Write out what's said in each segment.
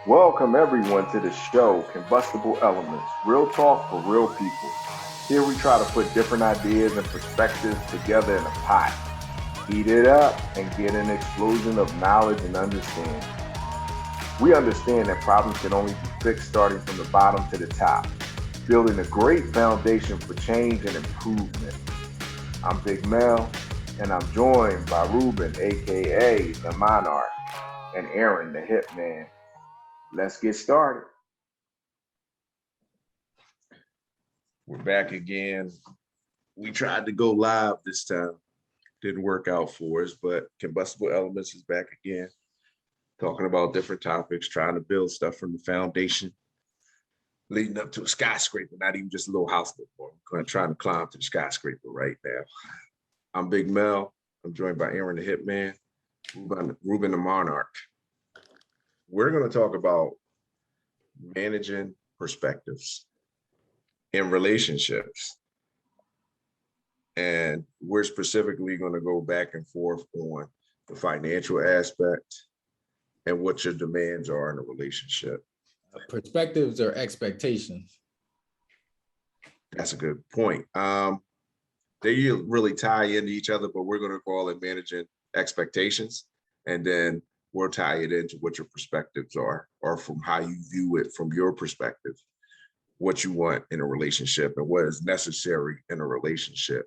Welcome everyone to the show, Combustible Elements, real talk for real people. Here we try to put different ideas and perspectives together in a pot, heat it up, and get an explosion of knowledge and understanding. We understand that problems can only be fixed starting from the bottom to the top, building a great foundation for change and improvement. I'm Big Mel, and I'm joined by Ruben, aka the Monarch, and Aaron, the Hitman. Let's get started. We're back again. We tried to go live this time. Didn't work out for us, but Combustible Elements is back again, talking about different topics, trying to build stuff from the foundation, leading up to a skyscraper, not even just a little house anymore. I'm trying to climb to the skyscraper right now. I'm Big Mel. I'm joined by Aaron the Hitman, Ruben the Monarch. We're going to talk about managing perspectives in relationships. And we're specifically going to go back and forth on the financial aspect and what your demands are in a relationship. Perspectives or expectations? That's a good point. They really tie into each other, but we're going to call it managing expectations. And then we'll tie it into what your perspectives are, or from how you view it from your perspective, what you want in a relationship and what is necessary in a relationship.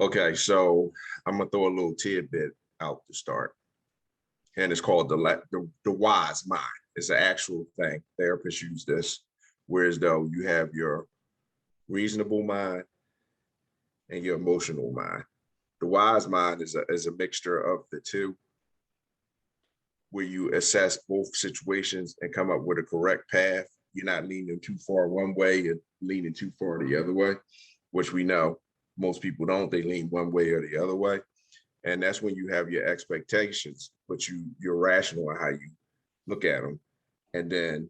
Okay, so I'm gonna throw a little tidbit out to start, and it's called the wise mind. It's an actual thing. Therapists use this, whereas though you have your reasonable mind and your emotional mind. The wise mind is a mixture of the two, where you assess both situations and come up with a correct path. You're not leaning too far one way and leaning too far the other way, which we know most people don't. They lean one way or the other way. And that's when you have your expectations, but you're rational in how you look at them. And then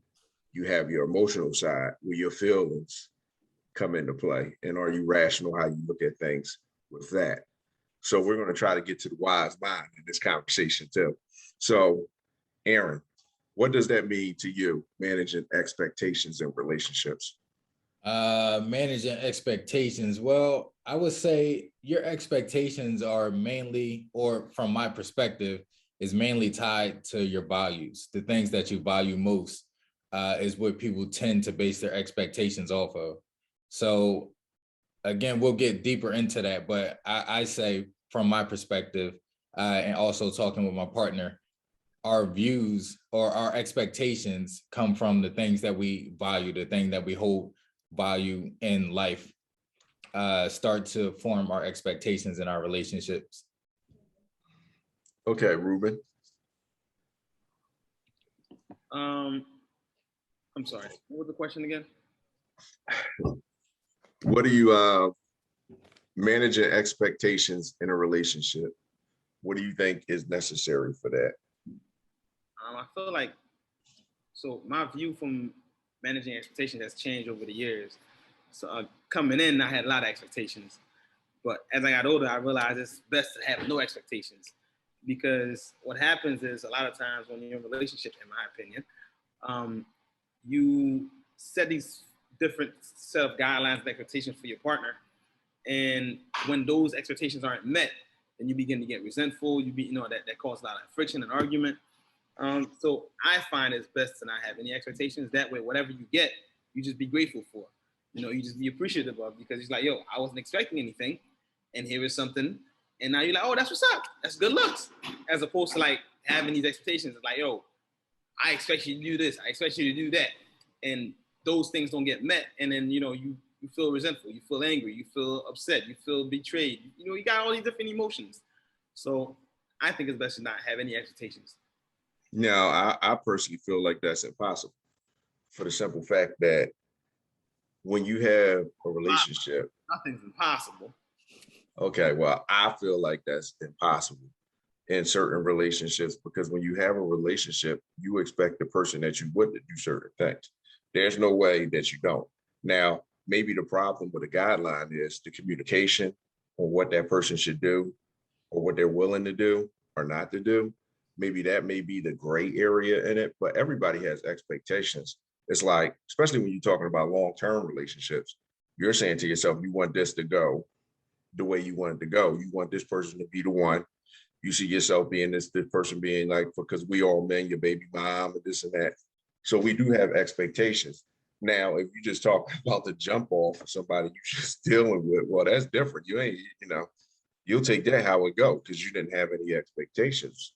you have your emotional side where your feelings come into play. And are you rational how you look at things with that? So we're going to try to get to the wise mind in this conversation too. So, Aaron, what does that mean to you, managing expectations in relationships? Managing expectations. Well, I would say your expectations are mainly, or from my perspective, is mainly tied to your values. The things that you value most is what people tend to base their expectations off of. So again, we'll get deeper into that, but I say from my perspective, and also talking with my partner, our views or our expectations come from the things that we value, the thing that we hold value in life, start to form our expectations in our relationships. Okay, Ruben. I'm sorry, what was the question again? What do you managing expectations in a relationship? What do you think is necessary for that? I feel like, so my view from managing expectations has changed over the years. So coming in, I had a lot of expectations, but as I got older, I realized it's best to have no expectations, because what happens is a lot of times when you're in a relationship, in my opinion, you set these different set of guidelines and expectations for your partner, and when those expectations aren't met, then you begin to get resentful. That causes a lot of friction and argument. So I find it's best to not have any expectations. That way, whatever you get, you just be grateful for. You just be appreciative of, because it's like, yo, I wasn't expecting anything, and here is something, and now you're like, oh, that's what's up. That's good looks. As opposed to like having these expectations, like, yo, I expect you to do this. I expect you to do that, and those things don't get met, and then you feel resentful, you feel angry, you feel upset, you feel betrayed. You got all these different emotions. So I think it's best to not have any expectations. Now, I personally feel like that's impossible, for the simple fact that when you have a relationship, nothing's impossible. Okay, well, I feel like that's impossible in certain relationships, because when you have a relationship, you expect the person that you would to do certain things. There's no way that you don't. Now, maybe the problem with a guideline is the communication on what that person should do or what they're willing to do or not to do. maybe that may be the gray area in it, but everybody has expectations. It's like, especially when you're talking about long-term relationships, you're saying to yourself, you want this to go the way you want it to go. You want this person to be the one. You see yourself being this person being like, because we all men, your baby mom and this and that. So we do have expectations. Now, if you just talk about the jump off of somebody you're just dealing with, well, that's different. You ain't, you'll take that how it go because you didn't have any expectations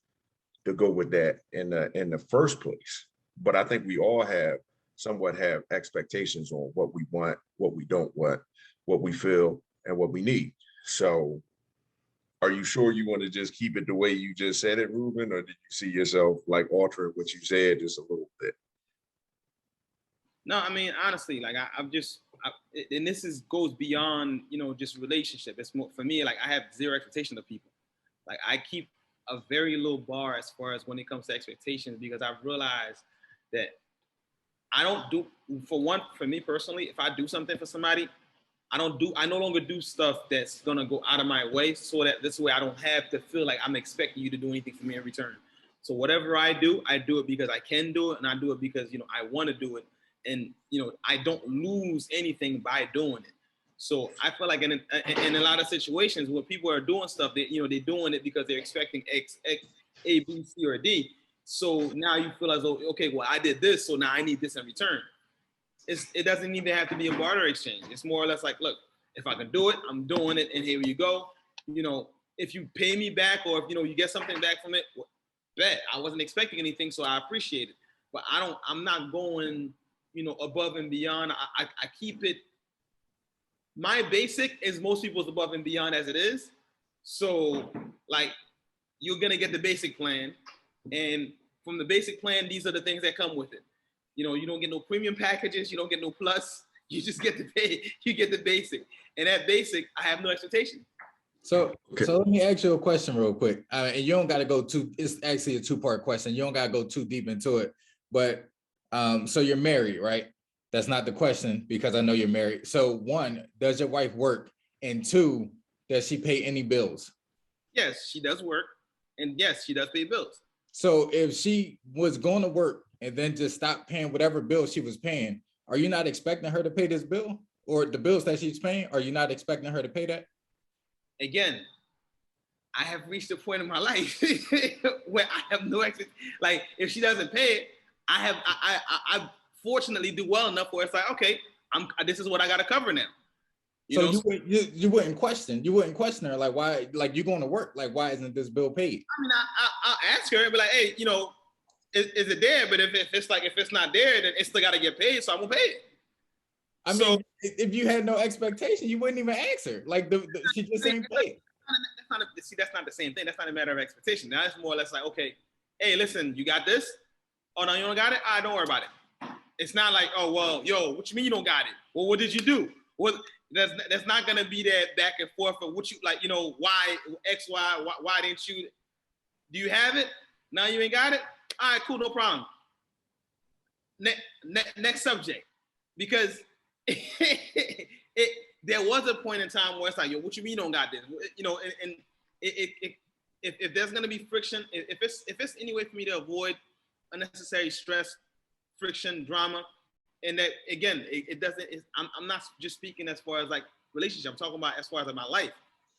to go with that in the first place. But I think we all somewhat have expectations on what we want, what we don't want, what we feel, and what we need. So are you sure you want to just keep it the way you just said it, Ruben, or did you see yourself like altering what you said just a little bit? No, I mean, honestly, like and this goes beyond, just relationship. It's more for me, like I have zero expectation of people. Like I keep a very low bar as far as when it comes to expectations, because I've realized that for me personally, if I do something for somebody, I no longer do stuff that's gonna go out of my way, so that this way I don't have to feel like I'm expecting you to do anything for me in return. So whatever I do it because I can do it, and I do it because I want to do it, and I don't lose anything by doing it. So I feel like in a lot of situations where people are doing stuff, they're doing it because they're expecting X, A, B, C, or D. So now you feel as though, okay, well, I did this, so now I need this in return. It doesn't even have to be a barter exchange. It's more or less like, look, if I can do it, I'm doing it, and here you go. If you pay me back, or if you get something back from it, well, bet. I wasn't expecting anything, so I appreciate it. But I'm not going, above and beyond. I keep it. My basic is most people's above and beyond as it is. So like, you're gonna get the basic plan, and from the basic plan, these are the things that come with it. You don't get no premium packages, you don't get no plus, you just get you get the basic. And that basic, I have no expectation. So let me ask you a question real quick. And you don't got to go it's actually a 2-part question. You don't got to go too deep into it. But so you're married, right? That's not the question, because I know you're married. So 1, does your wife work? And 2, does she pay any bills? Yes, she does work. And yes, she does pay bills. So if she was going to work and then just stop paying whatever bill she was paying, are you not expecting her to pay this bill, or the bills that she's paying? Are you not expecting her to pay that? Again, I have reached a point in my life where I have no like, if she doesn't pay it, I fortunately do well enough where it's like, okay, this is what I got to cover now. You wouldn't question her, like, why, like, you're going to work, like, why isn't this bill paid? I mean, I'll ask her and be like, hey, is it there? But if it's not there, then it's still got to get paid, so I'm gonna pay it. I mean, if you had no expectation, you wouldn't even ask her. Like, she just ain't paid. That's not the same thing. That's not a matter of expectation. Now it's more or less like, okay, hey, listen, you got this? Oh, no, you don't got it? All right, don't worry about it. It's not like, oh, well, yo, what you mean you don't got it? Well, what did you do? That's not gonna be that back and forth of what you like, why X, Y, why didn't you? Do you have it? Now you ain't got it? All right, cool, no problem. Next subject. Because there was a point in time where it's like, yo, what you mean you don't got this? And if there's gonna be friction, if it's any way for me to avoid unnecessary stress, friction, drama, and that, again, I'm not just speaking as far as like relationship. I'm talking about as far as like my life,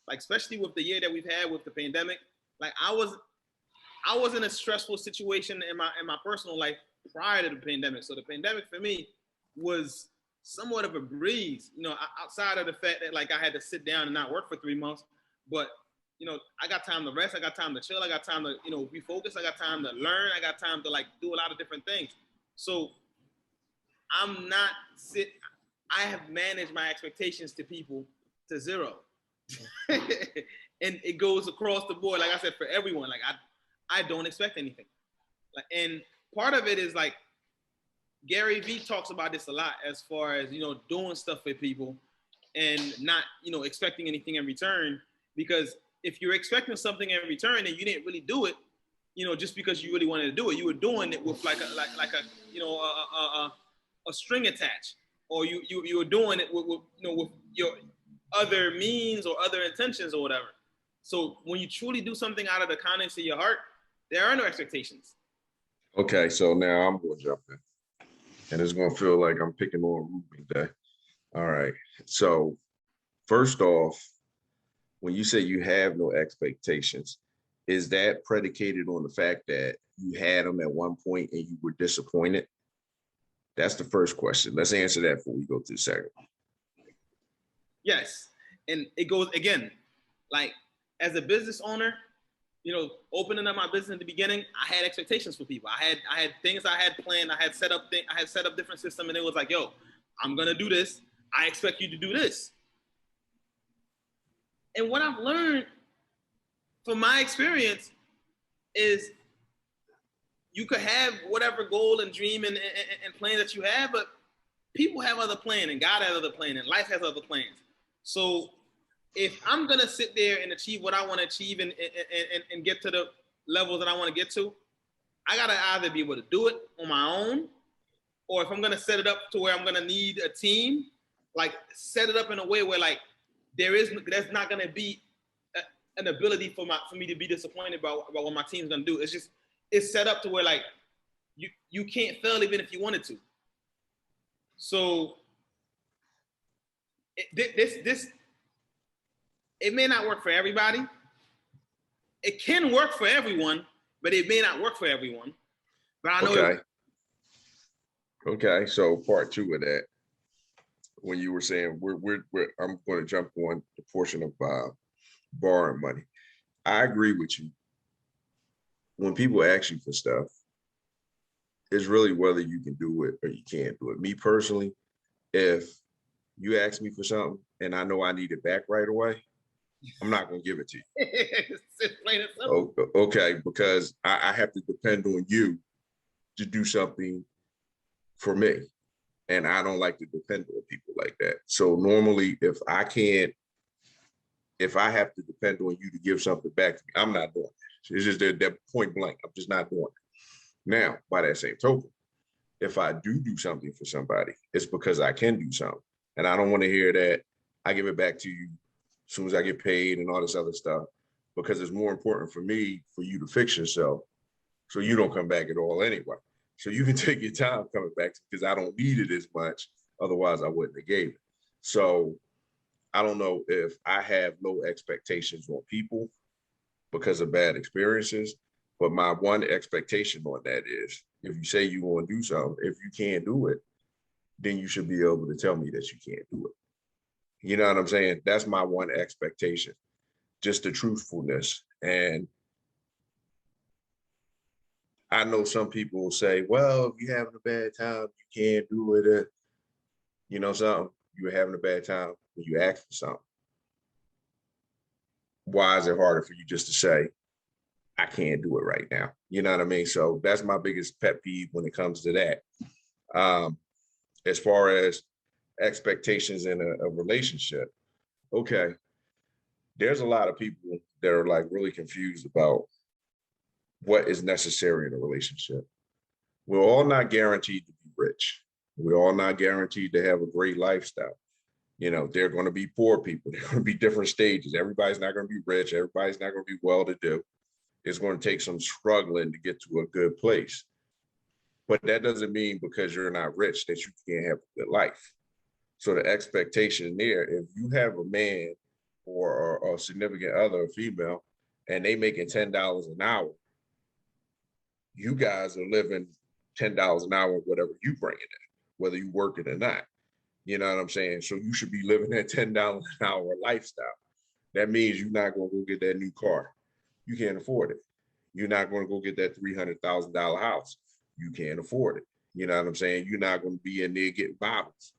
like especially with the year that we've had with the pandemic. Like I was in a stressful situation in my personal life prior to the pandemic. So the pandemic for me was somewhat of a breeze, outside of the fact that like I had to sit down and not work for 3 months. But I got time to rest, I got time to chill, I got time to refocus, I got time to learn, I got time to like do a lot of different things. So I have managed my expectations to people to zero. And it goes across the board. Like I said, for everyone, like I don't expect anything. Like, and part of it is like, Gary Vee talks about this a lot as far as, doing stuff for people and not, expecting anything in return. Because if you're expecting something in return and you didn't really do it, just because you really wanted to do it, you were doing it with like a string attached, or you were doing it with your other means or other intentions or whatever. So when you truly do something out of the kindness of your heart, there are no expectations. Okay, so now I'm going to jump in, and it's going to feel like I'm picking on Ruben today. All right. So first off, when you say you have no expectations, is that predicated on the fact that you had them at one point and you were disappointed? That's the first question. Let's answer that before we go to the second. Yes. And it goes again, like as a business owner, you know, opening up my business in the beginning, I had expectations for people. I had things I had planned. I had set up different system, and it was like, yo, I'm gonna do this. I expect you to do this. And what I've learned from my experience is you could have whatever goal and dream and plan that you have, but people have other plans, and God has other plans, and life has other plans. So if I'm gonna sit there and achieve what I want to achieve and get to the levels that I want to get to, I gotta either be able to do it on my own, or if I'm gonna set it up to where I'm gonna need a team, like set it up in a way where like there's not gonna be an ability for me to be disappointed about what my team's gonna do. It's set up to where like you can't fail even if you wanted to. So it may not work for everybody. It can work for everyone, but it may not work for everyone. But I know. Okay. Okay. So part two of that, when you were saying I'm going to jump on the portion of borrowing money. I agree with you. When people ask you for stuff, it's really whether you can do it or you can't do it. Me personally, if you ask me for something and I know I need it back right away, I'm not going to give it to you. It's plain and simple. Okay, because I have to depend on you to do something for me. And I don't like to depend on people like that. So normally if I have to depend on you to give something back to me, I'm not doing it. It's just that point blank. I'm just not doing it. Now, by that same token, if I do something for somebody, it's because I can do something. And I don't want to hear that I give it back to you as soon as I get paid and all this other stuff, because it's more important for me for you to fix yourself so you don't come back at all anyway. So you can take your time coming back because I don't need it as much. Otherwise, I wouldn't have gave it. So I don't know if I have low expectations on people because of bad experiences, but my one expectation on that is if you say you want to do something, if you can't do it, then you should be able to tell me that you can't do it. You know what I'm saying? That's my one expectation, just the truthfulness. And I know some people will say, well, if you're having a bad time, you can't do it. You know something? You're having a bad time when you ask for something. Why is it harder for you just to say, I can't do it right now? You know what I mean? So that's my biggest pet peeve when it comes to that. As far as expectations in a relationship, okay, there's a lot of people that are like really confused about what is necessary in a relationship. We're all not guaranteed to be rich. We're all not guaranteed to have a great lifestyle. You know, there are going to be poor people. There are going to be different stages. Everybody's not going to be rich. Everybody's not going to be well-to-do. It's going to take some struggling to get to a good place. But that doesn't mean because you're not rich that you can't have a good life. So the expectation there, if you have a man or a significant other, a female, and they making $10 an hour, you guys are living $10 an hour, whatever you bring it in, whether you work it or not. You know what I'm saying? So you should be living that $10 an hour lifestyle. That means you're not going to go get that new car. You can't afford it. You're not going to go get that $300,000 house. You can't afford it. You know what I'm saying? You're not going to be in there getting bottles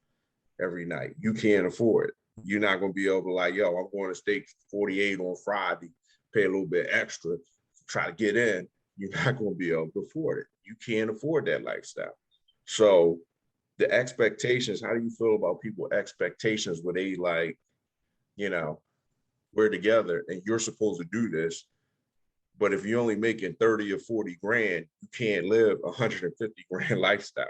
every night. You can't afford it. You're not going to be able to like, yo, I'm going to steak 48 on Friday, pay a little bit extra, try to get in. You're not going to be able to afford it. You can't afford that lifestyle. So the expectations, how do you feel about people's expectations where they like, you know, we're together and you're supposed to do this, but if you're only making 30 or 40 grand, you can't live 150 grand lifestyle.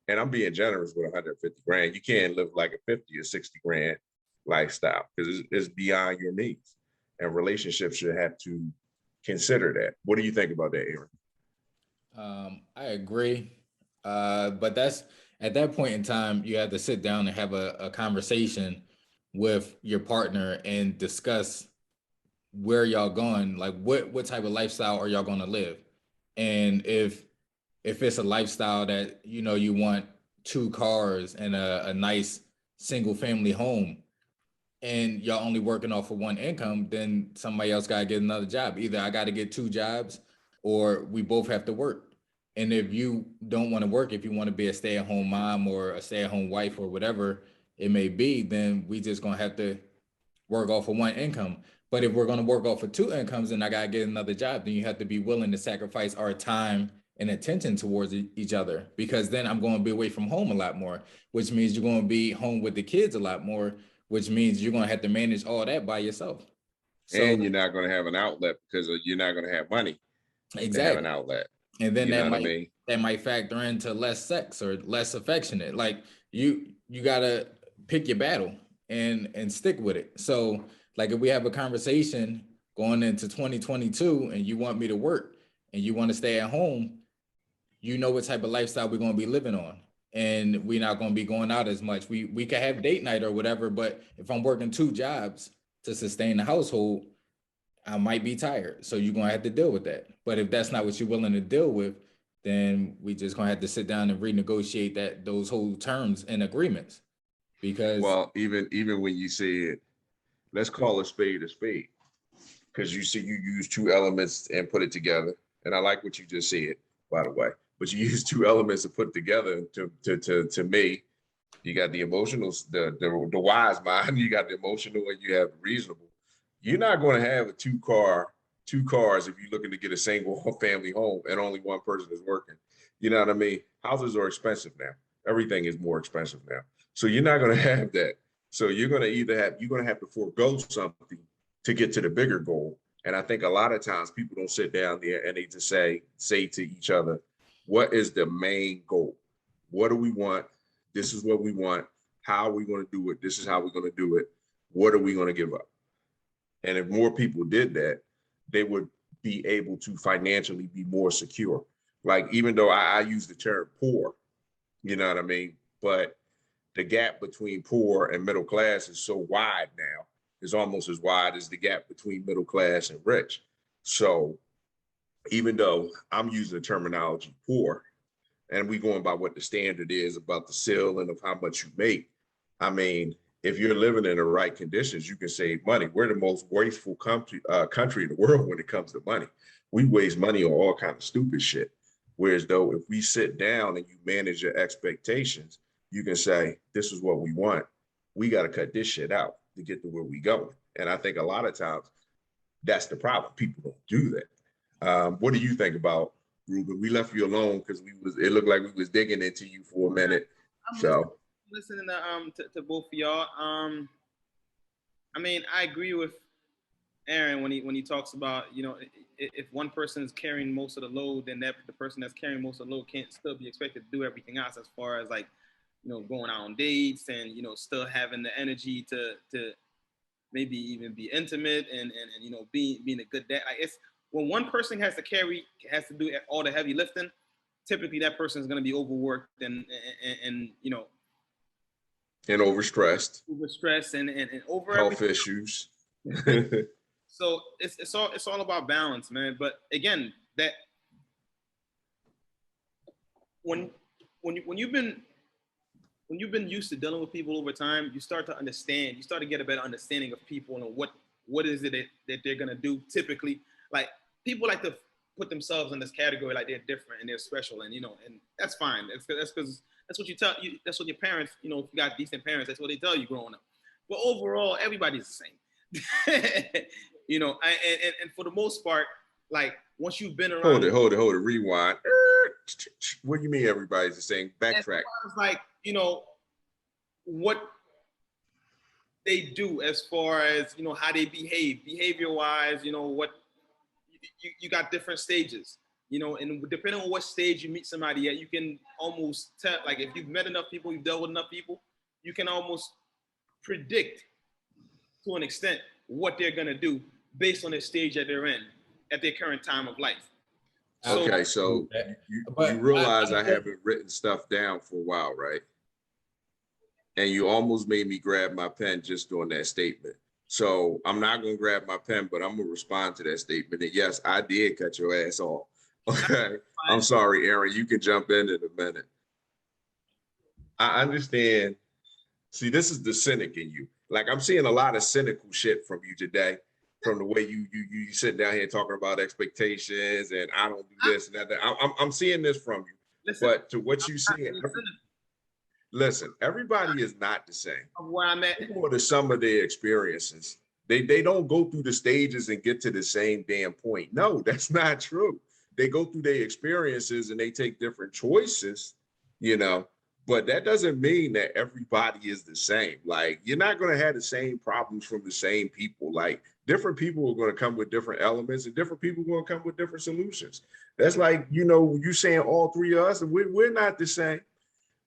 And I'm being generous with 150 grand. You can't live like a 50 or 60 grand lifestyle because it's beyond your needs. And relationships should have to consider that. What do you think about that, Aaron? I agree. But that's at that point in time, you have to sit down and have a conversation with your partner and discuss where y'all going, like what type of lifestyle are y'all going to live. And if it's a lifestyle that, you know, you want 2 cars and a nice single family home, and y'all only working off of one income, then somebody else got to get another job. Either I got to get 2 jobs or we both have to work. And if you don't want to work, if you want to be a stay-at-home mom or a stay-at-home wife or whatever it may be, then we just going to have to work off of one income. But if we're going to work off of 2 incomes and I got to get another job, then you have to be willing to sacrifice our time and attention towards each other, because then I'm going to be away from home a lot more, which means you're going to be home with the kids a lot more, which means you're going to have to manage all that by yourself. So, And you're not going to have an outlet because you're not going to have money to have an outlet. And then You know that what I might mean? that might factor into less sex or less affectionate. Like you gotta pick your battle and stick with it. So like if we have a conversation going into 2022 and you want me to work and you want to stay at home, you know what type of lifestyle we're going to be living on. And we're not going to be going out as much. We could have date night or whatever, but if I'm working 2 jobs to sustain the household, I might be tired. So you're going to have to deal with that. But if that's not what you're willing to deal with, then we just going to have to sit down and renegotiate those whole terms and agreements. Because Well, even when you say it, let's call a spade, because you use 2 elements and put it together. And I like what you just said, by the way. But you use 2 elements to put together. To me, you got the emotional, the wise mind. You got the emotional, and you have the reasonable. You're not going to have a two cars if you're looking to get a single family home and only one person is working. You know what I mean? Houses are expensive now. Everything is more expensive now. So you're not going to have that. So you're going to have to forego something to get to the bigger goal. And I think a lot of times people don't sit down there and they just say to each other, what is the main goal? What do we want? This is what we want. How are we going to do it? This is how we're going to do it. What are we going to give up? And if more people did that, they would be able to financially be more secure. Like, even though I use the term poor, you know what I mean? But the gap between poor and middle class is so wide now. It's almost as wide as the gap between middle class and rich. So even though I'm using the terminology poor, and we going by what the standard is about the ceiling of how much you make, I mean, if you're living in the right conditions, you can save money. We're the most wasteful country in the world when it comes to money. We waste money on all kinds of stupid shit. Whereas though, if we sit down and you manage your expectations, you can say, this is what we want. We got to cut this shit out to get to where we going. And I think a lot of times that's the problem. People don't do that. What do you think about, Ruben? We left you alone because it looked like we was digging into you for a minute. So listening to both of y'all. I mean, I agree with Aaron when he talks about, you know, if one person is carrying most of the load, then the person that's carrying most of the load can't still be expected to do everything else, as far as, like, you know, going out on dates and, you know, still having the energy to maybe even be intimate and you know, being a good dad. Like, it's when one person has to do all the heavy lifting, typically that person is going to be overworked and you know, and overstressed and over health everything. issues. So it's all about balance, man. But again, that when you've been used to dealing with people over time, you start to understand. You start to get a better understanding of people and what is it that they're gonna do. Typically, like, people like to put themselves in this category, like they're different and they're special, and, you know, and that's fine. That's because that's what you tell you. That's what your parents, you know, if you got decent parents, that's what they tell you growing up. But overall, everybody's the same. You know, and for the most part, like, once you've been around. Hold it, rewind. What do you mean everybody's the same? Backtrack. As like, you know, what they do as far as, you know, how they behave, behavior-wise, you know, what you got different stages, you know, and depending on what stage you meet somebody at, you can almost tell, like, if you've met enough people, you've dealt with enough people, you can almost predict to an extent what they're gonna do based on the stage that they're in. at their current time of life. So, Okay, so But you realize I I haven't written stuff down for a while, right? And you almost made me grab my pen just doing that statement. So I'm not going to grab my pen, but I'm going to respond to that statement. And yes, I did cut your ass off. Okay. I'm sorry, Aaron. You can jump in a minute. I understand. See, this is the cynic in you. Like, I'm seeing a lot of cynical shit from you today, from the way you sit down here talking about expectations and I don't do this and that. I'm seeing this from you. listen, But to what you see, listen, everybody is not the same. of where I'm at. People are the sum of their experiences. They don't go through the stages and get to the same damn point. No, that's not true. They go through their experiences and they take different choices, you know, but that doesn't mean that everybody is the same. Like, you're not going to have the same problems from the same people. Like, different people are going to come with different elements and different people are going to come with different solutions. That's like, you know, you saying all three of us, and we're not the same.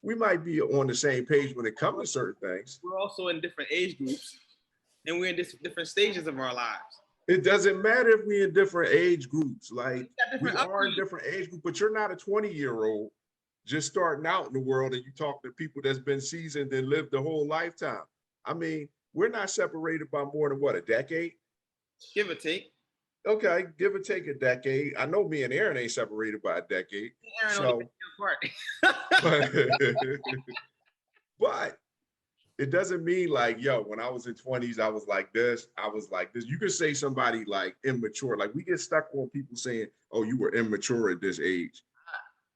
We might be on the same page when it comes to certain things. We're also in different age groups, and we're in different stages of our lives. It doesn't matter if we're in different age groups. Like, we different are in different age groups, but you're not a 20-year-old just starting out in the world and you talk to people that's been seasoned and lived the whole lifetime. I mean, we're not separated by more than what, a decade? Give or take. Okay, give or take a decade. I know me and Aaron ain't separated by a decade. Aaron So, only apart. but it doesn't mean like, yo, when I was in 20s, I was like this, I was like this. You could say somebody like immature, like we get stuck on people saying, oh, you were immature at this age.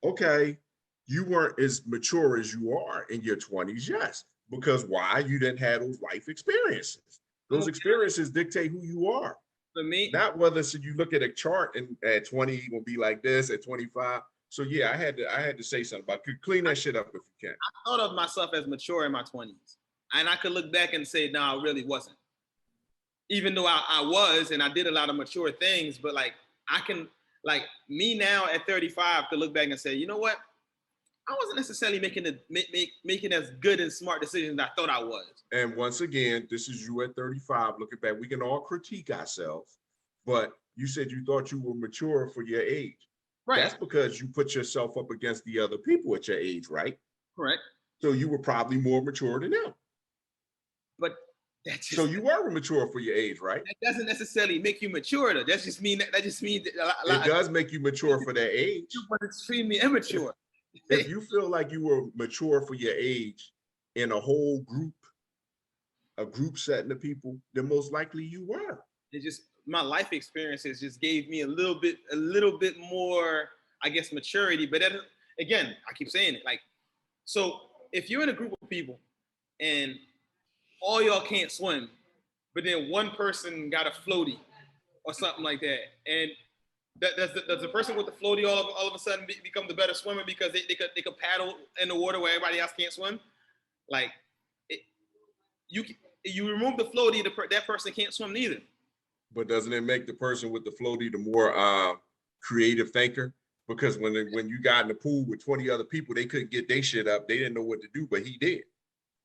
Okay, you weren't as mature as you are in your 20s, yes. Because why? You didn't have those life experiences. Those experiences dictate who you are. For me, Not whether so you look at a chart and at 20, you're gonna be like this, at 25. So yeah, I had to say something about clean that shit up if you can. I thought of myself as mature in my 20s. And I could look back and say, no, I really wasn't. Even though I was, and I did a lot of mature things, but like I can, like me now at 35 could look back and say, you know what? I wasn't necessarily making as good and smart decisions as I thought I was. And once again, this is you at 35. Looking back, we can all critique ourselves, but you said you thought you were mature for your age. Right. That's because you put yourself up against the other people at your age, right? Correct. So you were probably more mature than them. But that's just, So you were mature for your age, right? that doesn't necessarily make you mature though. That just means a lot It does make you mature for that age. but extremely immature. If you feel like you were mature for your age in a whole group, a group setting of people, then most likely you were. It just my life experiences just gave me a little bit more, I guess, maturity. But then, again, I keep saying it. Like, so if you're in a group of people and all y'all can't swim, but then one person got a floaty or something like that, and does the person with the floaty all of a sudden become the better swimmer because they could paddle in the water where everybody else can't swim? Like, you remove the floaty, that person can't swim neither. But doesn't it make the person with the floaty the more creative thinker? Because when you got in the pool with 20 other people, they couldn't get their shit up. They didn't know what to do, but he did.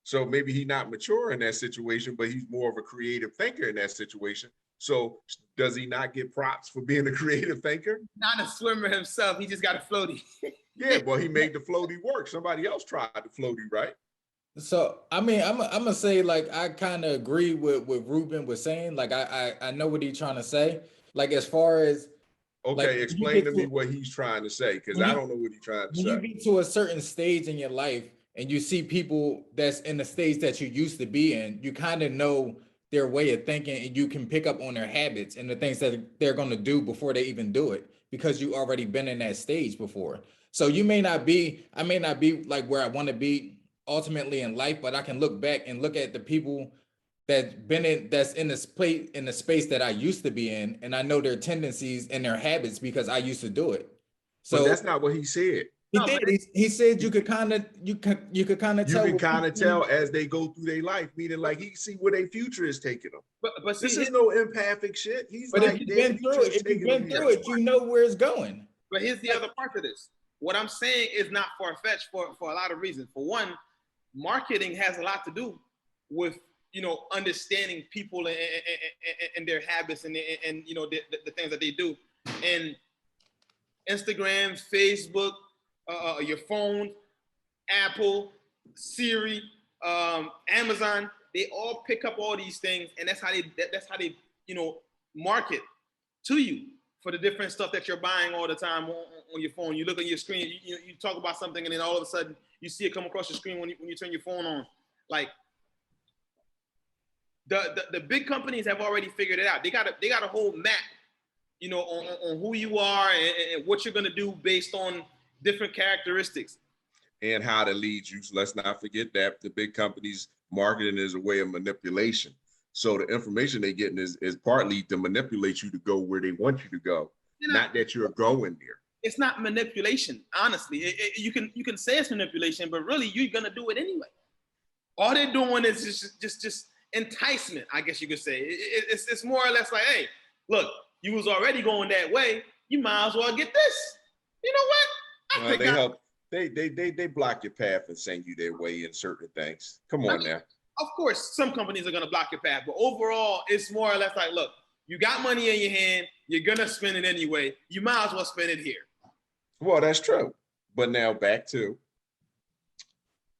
So maybe he's not mature in that situation, but he's more of a creative thinker in that situation. So does he not get props for being a creative thinker? Not a swimmer himself. He just got a floaty. Yeah, well, he made the floaty work. Somebody else tried the floaty, right? So I mean, I'm gonna say like I kind of agree with what Ruben was saying. Like I know what he's trying to say. Like as far as okay, like, explain to me what he's trying to say, because I don't know what he's trying to when say. you get to a certain stage in your life and you see people that's in the stage that you used to be in, you kind of know their way of thinking and you can pick up on their habits and the things that they're going to do before they even do it because you already been in that stage before. So I may not be like where I want to be ultimately in life, but I can look back and look at the people that's in the space that I used to be in, and I know their tendencies and their habits because I used to do it. So but that's not what he said. He said you could kind of tell. You can kind of tell as they go through their life, meaning like he see where their future is taking them. But see, this is no empathic shit. He's but like, if you've been through it, you know where it's going. But here's the other part of this. What I'm saying is not far-fetched for a lot of reasons. For one, marketing has a lot to do with, you know, understanding people and their habits and you know the things that they do. And Instagram, Facebook, your phone, Apple, Siri, Amazon, they all pick up all these things, and that's how they market to you for the different stuff that you're buying all the time on your phone. You look at your screen, you talk about something, and then all of a sudden you see it come across your screen when you turn your phone on. Like the big companies have already figured it out. They got a whole map, on who you are and what you're gonna do based on different characteristics. And how to lead you. So let's not forget that the big companies marketing is a way of manipulation. So the information they're getting is partly to manipulate you to go where they want you to go, not that you're going there. It's not manipulation, honestly. You can say it's manipulation, but really you're gonna do it anyway. All they're doing is just enticement, I guess you could say. It's more or less like, hey, look, you was already going that way. You might as well get this. You know what? They block your path and send you their way in certain things. Come on now. Of course, some companies are gonna block your path, but overall, it's more or less like, look, you got money in your hand, you're gonna spend it anyway. You might as well spend it here. Well, that's true. But now back to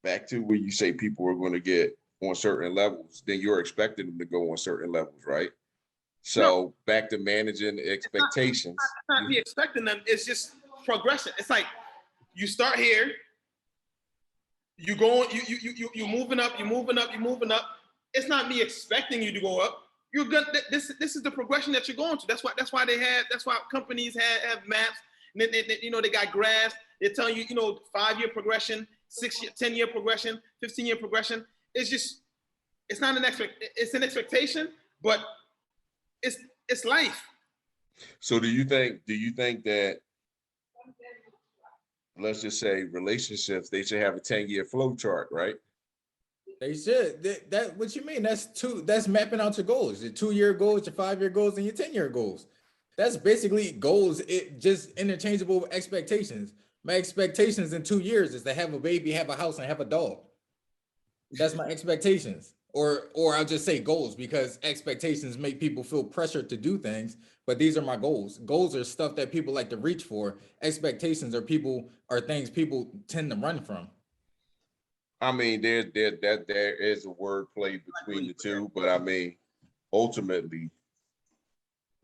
where you say people are going to get on certain levels, then you're expecting them to go on certain levels, right? So back to managing expectations. Not be expecting them. It's just progression. It's like you start here, you moving up, you're moving up. It's not me expecting you to go up. You're gonna. This is the progression that you're going to. That's why companies have maps. And then they got graphs. They're telling you, 5-year progression, 6-year, 10-year progression, 15-year progression. It's not it's an expectation, but it's life. So do you think that, let's just say relationships, they should have a 10-year flow chart, right? They should. That what you mean? That's mapping out your goals, your 2-year goals, your 5-year goals, and your 10-year goals. That's basically goals. It just interchangeable expectations. My expectations in 2 years is to have a baby, have a house, and have a dog. That's my expectations. Or I'll just say goals, because expectations make people feel pressured to do things, but these are my goals. Goals are stuff that people like to reach for. Expectations are things people tend to run from. I mean, there is a word play between the two, but I mean, ultimately,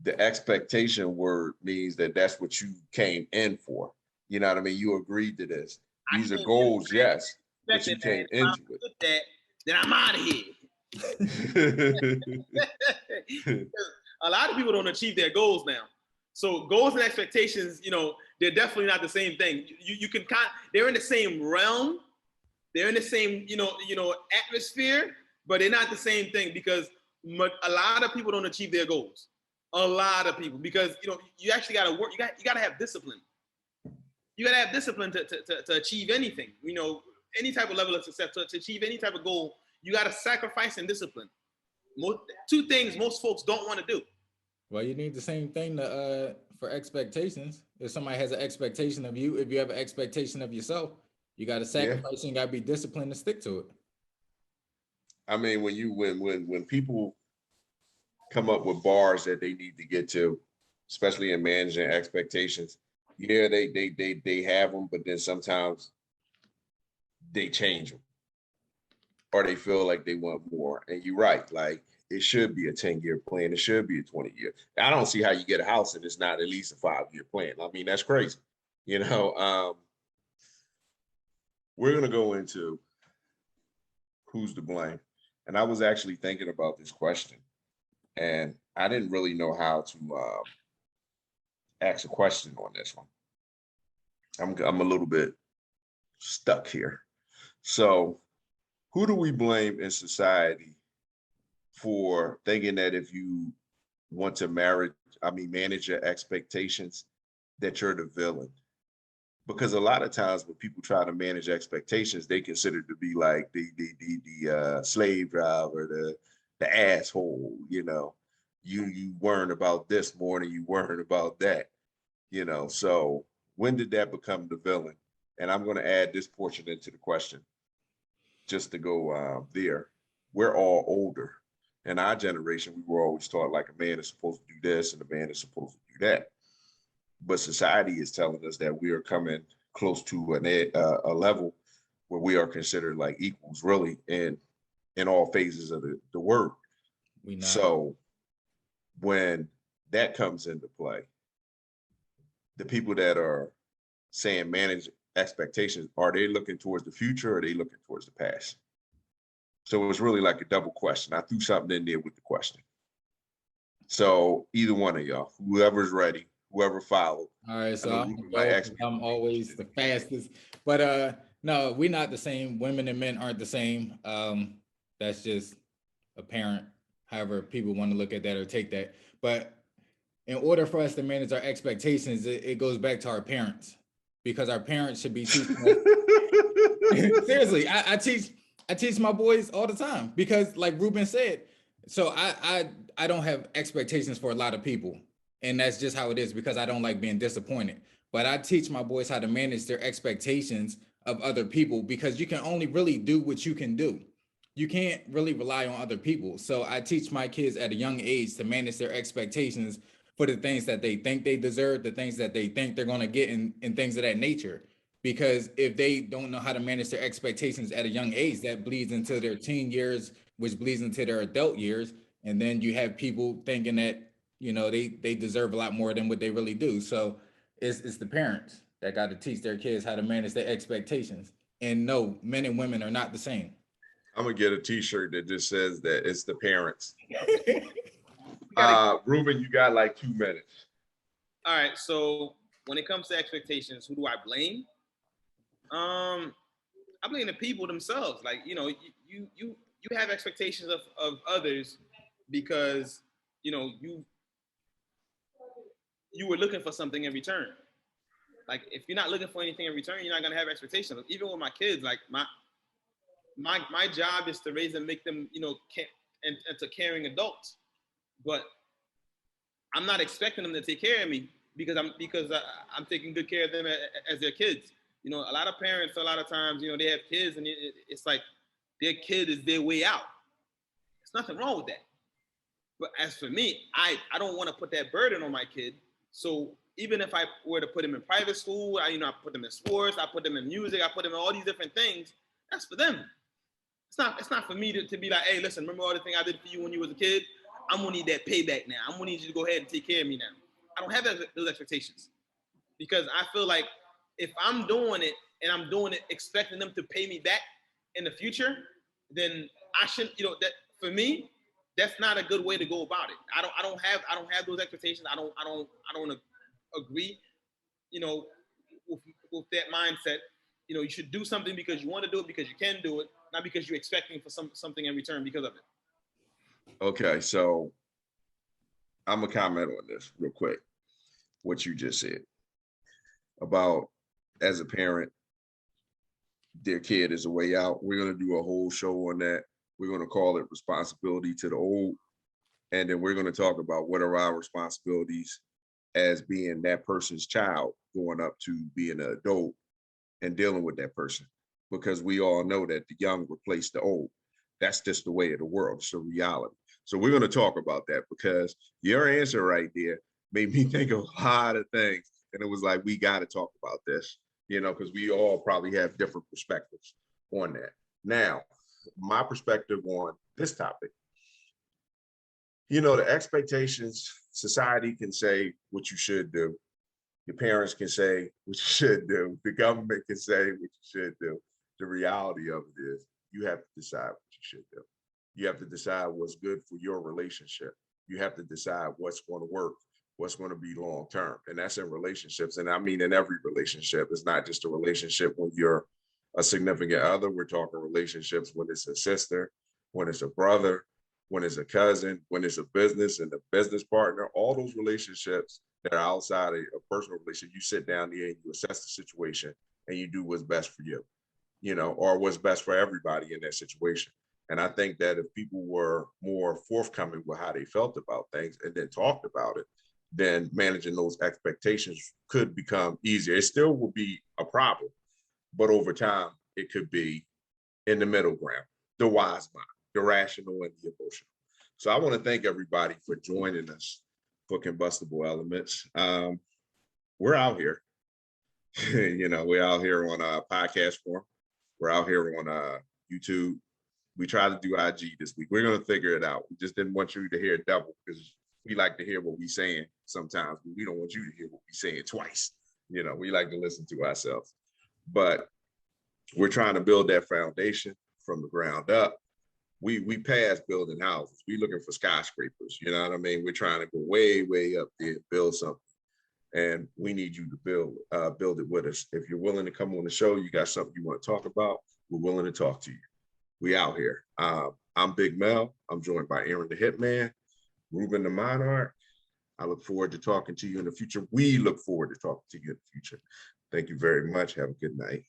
the expectation word means that that's what you came in for. You know what I mean? You agreed to this. These are goals, yes, but you came into it. Then I'm out of here. A lot of people don't achieve their goals now. So goals and expectations, they're definitely not the same thing. You can they're in the same realm. They're in the same, atmosphere, but they're not the same thing, because a lot of people don't achieve their goals. A lot of people, because you actually got to work. You got to have discipline. You got to have discipline to achieve anything. Any type of level of success, to achieve any type of goal, you got to sacrifice and discipline. Two things most folks don't want to do. Well, you need the same thing for expectations. If somebody has an expectation of you, if you have an expectation of yourself, you got to sacrifice and you got to be disciplined to stick to it. I mean, when people come up with bars that they need to get to, especially in managing expectations, they have them, but then sometimes they change them, or they feel like they want more. And you're right, like it should be a 10-year plan. It should be a 20-year. I don't see how you get a house and it's not at least a 5-year plan. I mean, that's crazy. We're going to go into who's to blame. And I was actually thinking about this question, and I didn't really know how to ask a question on this one. I'm a little bit stuck here. So who do we blame in society for thinking that if you want to manage your expectations, that you're the villain? Because a lot of times when people try to manage expectations, they consider to be like the slave driver, the asshole, you worrying about this more than you worrying about that, So when did that become the villain? And I'm going to add this portion into the question just to go there. We're all older. In our generation, we were always taught like a man is supposed to do this and a man is supposed to do that. but society is telling us that we are coming close to a level where we are considered like equals, really, in all phases of the word. We not. So when that comes into play, the people that are saying manage expectations, are they looking towards the future or are they looking towards the past? So it's really like a double question. I threw something in there with the question. So either one of y'all, whoever's ready, whoever followed. All right, so I know I'm, Ruben gonna might go, ask 'cause me. I'm always the fastest, but no, we're not the same. Women and men aren't the same. That's just apparent. However, people want to look at that or take that. But in order for us to manage our expectations, it goes back to our parents, because our parents should be teaching us. Seriously, I teach my boys all the time, because like Ruben said, so I don't have expectations for a lot of people, and that's just how it is, because I don't like being disappointed. But I teach my boys how to manage their expectations of other people, because you can only really do what you can do. You can't really rely on other people. So I teach my kids at a young age to manage their expectations for the things that they think they deserve, the things that they think they're going to get, and things of that nature. Because if they don't know how to manage their expectations at a young age, that bleeds into their teen years, which bleeds into their adult years. And then you have people thinking that, they deserve a lot more than what they really do. So it's the parents that got to teach their kids how to manage their expectations. And no, men and women are not the same. I'm gonna get a t-shirt that just says that it's the parents. gotta- Ruben, you got like 2 minutes. All right. So when it comes to expectations, who do I blame? I blame the people themselves. Like, you have expectations of others because you were looking for something in return. Like, if you're not looking for anything in return, you're not gonna have expectations. Even with my kids, like my job is to raise and make them, into caring adults. But I'm not expecting them to take care of me because I'm taking good care of them as their kids. A lot of parents, a lot of times, they have kids and it's like their kid is their way out. There's nothing wrong with that. But as for me, I don't want to put that burden on my kid. So even if I were to put them in private school, I put them in sports, I put them in music, I put them in all these different things. That's for them. It's not for me to be like, hey, listen, remember all the things I did for you when you was a kid? I'm gonna need that payback now. I'm gonna need you to go ahead and take care of me now. I don't have those expectations, because I feel like if I'm doing it and I'm doing it expecting them to pay me back in the future, then I shouldn't. That for me, that's not a good way to go about it. I don't have those expectations. I don't agree. With that mindset. You should do something because you want to do it, because you can do it, not because you're expecting for something in return because of it. Okay, so I'm gonna comment on this real quick. What you just said about, as a parent, their kid is a way out. We're gonna do a whole show on that. We're gonna call it responsibility to the old, and then we're gonna talk about what are our responsibilities as being that person's child going up to being an adult and dealing with that person, because we all know that the young replace the old. That's just the way of the world. It's a reality. So we're going to talk about that, because your answer right there made me think of a lot of things. And it was like, we got to talk about this, because we all probably have different perspectives on that. Now, my perspective on this topic, the expectations, society can say what you should do. Your parents can say what you should do. The government can say what you should do. The reality of it is you have to decide what you should do. You have to decide what's good for your relationship. You have to decide what's going to work, what's going to be long term. And that's in relationships. And I mean, in every relationship. It's not just a relationship when you're a significant other. We're talking relationships when it's a sister, when it's a brother, when it's a cousin, when it's a business and a business partner. All those relationships that are outside of a personal relationship, you sit down there and you assess the situation and you do what's best for you, or what's best for everybody in that situation. And I think that if people were more forthcoming with how they felt about things and then talked about it, then managing those expectations could become easier. It still will be a problem, but over time, it could be in the middle ground, the wise mind, the rational and the emotional. So I want to thank everybody for joining us for Combustible Elements. we're out here. You know, we're out here on a podcast form. We're out here on YouTube. We tried to do IG this week. We're going to figure it out. We just didn't want you to hear double because we like to hear what we're saying sometimes, but we don't want you to hear what we're saying twice. You know, we like to listen to ourselves. But we're trying to build that foundation from the ground up. We passed building houses. We're looking for skyscrapers. You know what I mean? We're trying to go way, way up there, build something. And we need you to build it with us. If you're willing to come on the show, you got something you want to talk about, we're willing to talk to you. We out here. I'm Big Mel. I'm joined by Aaron the Hitman, Ruben the Monarch. I look forward to talking to you in the future. We look forward to talking to you in the future. Thank you very much. Have a good night.